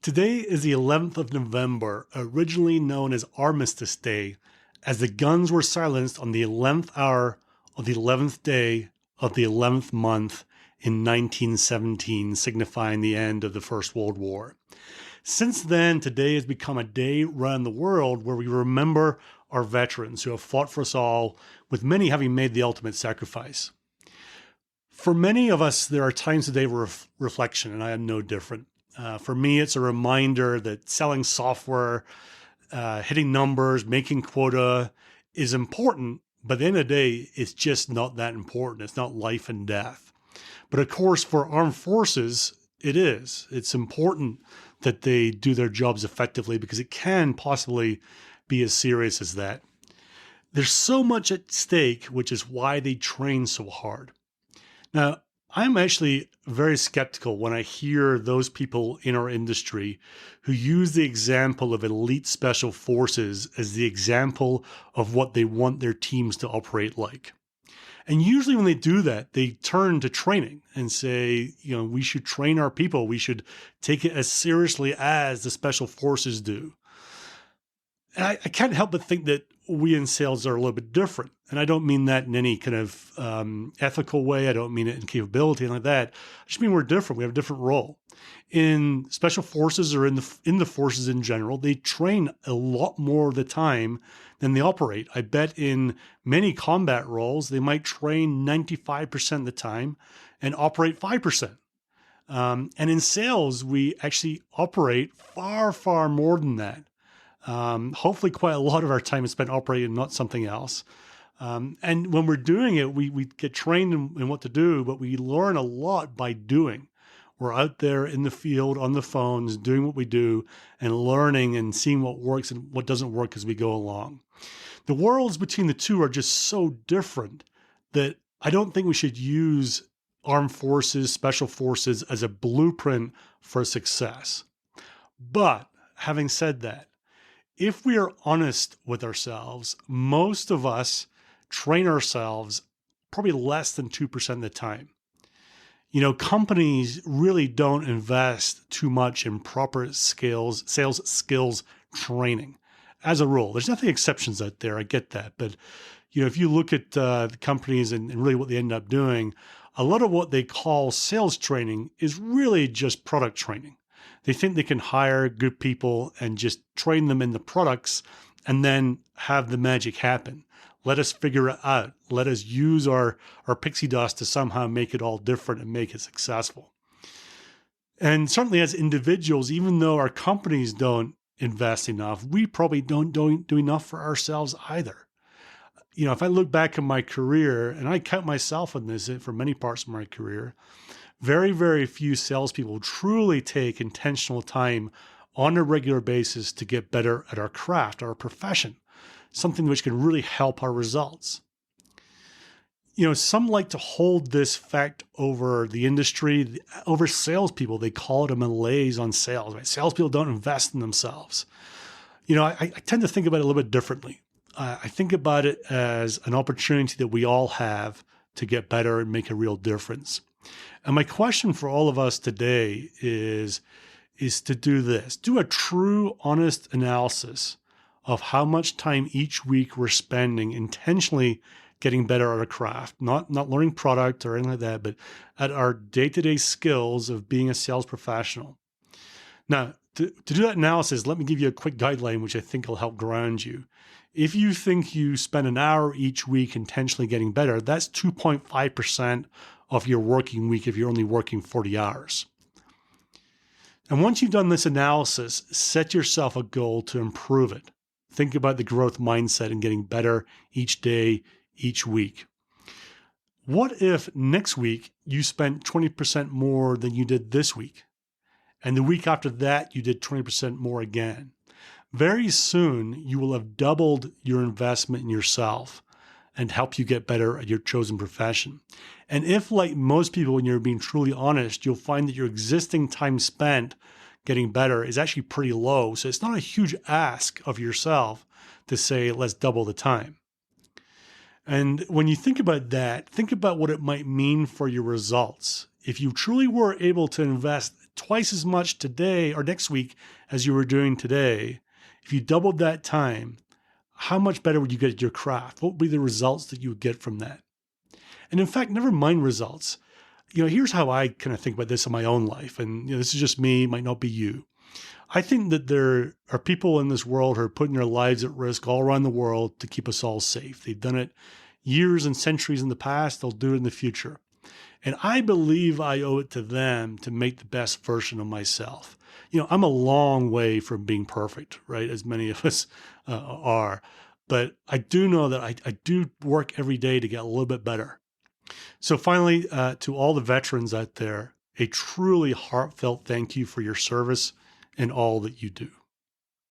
Today is the 11th of November, originally known as Armistice Day, as the guns were silenced on the 11th hour of the 11th day of the 11th month in 1917, signifying the end of the First World War. Since then, today has become a day around the world where we remember our veterans who have fought for us all, with many having made the ultimate sacrifice. For many of us, there are times today of reflection, and I am no different. For me, it's a reminder that selling software, hitting numbers, making quota is important, but at the end of the day, it's just not that important. It's not life and death. But of course, for armed forces, it is. It's important that they do their jobs effectively because it can possibly be as serious as that. There's so much at stake, which is why they train so hard. Now, I'm actually very skeptical when I hear those people in our industry who use the example of elite special forces as the example of what they want their teams to operate like. And usually when they do that, they turn to training and say, we should train our people. We should take it as seriously as the special forces do. And I can't help but think that we in sales are a little bit different. And I don't mean that in any kind of ethical way. I don't mean it in capability and like that. I just mean we're different. We have a different role. In special forces or in the forces in general, they train a lot more of the time than they operate. I bet in many combat roles, they might train 95% of the time and operate 5%. And in sales, we actually operate far, far more than that. Hopefully quite a lot of our time is spent operating, not something else. And when we're doing it, we get trained in what to do, but we learn a lot by doing. We're out there in the field, on the phones, doing what we do and learning and seeing what works and what doesn't work as we go along. The worlds between the two are just so different that I don't think we should use armed forces, special forces as a blueprint for success. But having said that, if we are honest with ourselves, most of us train ourselves probably less than 2% of the time. Companies really don't invest too much in proper sales skills training. As a rule, there's nothing exceptions out there. I get that. But, if you look at the companies and really what they end up doing, a lot of what they call sales training is really just product training. They think they can hire good people and just train them in the products and then have the magic happen. Let us figure it out. Let us use our pixie dust to somehow make it all different and make it successful. And certainly as individuals, even though our companies don't invest enough, we probably don't do enough for ourselves either. If I look back at my career, and I count myself in this for many parts of my career, very, very few salespeople truly take intentional time on a regular basis to get better at our craft, our profession, something which can really help our results. Some like to hold this fact over the industry, over salespeople. They call it a malaise on sales, right? Salespeople don't invest in themselves. I tend to think about it a little bit differently. I think about it as an opportunity that we all have to get better and make a real difference. And my question for all of us today is to do this. Do a true, honest analysis of how much time each week we're spending intentionally getting better at our craft, not learning product or anything like that, but at our day-to-day skills of being a sales professional. Now, to do that analysis, let me give you a quick guideline, which I think will help ground you. If you think you spend an hour each week intentionally getting better, that's 2.5% of your working week if you're only working 40 hours. And once you've done this analysis, set yourself a goal to improve it. Think about the growth mindset and getting better each day, each week. What if next week you spent 20% more than you did this week? And the week after that, you did 20% more again. Very soon, you will have doubled your investment in yourself and help you get better at your chosen profession. And if, like most people, when you're being truly honest, you'll find that your existing time spent getting better is actually pretty low. So it's not a huge ask of yourself to say, let's double the time. And when you think about that, think about what it might mean for your results. If you truly were able to invest twice as much today or next week as you were doing today, if you doubled that time, how much better would you get at your craft? What would be the results that you would get from that? And in fact, never mind results. Here's how I kind of think about this in my own life. And this is just me, might not be you. I think that there are people in this world who are putting their lives at risk all around the world to keep us all safe. They've done it years and centuries in the past. They'll do it in the future. And I believe I owe it to them to make the best version of myself. I'm a long way from being perfect, right? As many of us are. But I do know that I do work every day to get a little bit better. So finally, to all the veterans out there, a truly heartfelt thank you for your service and all that you do.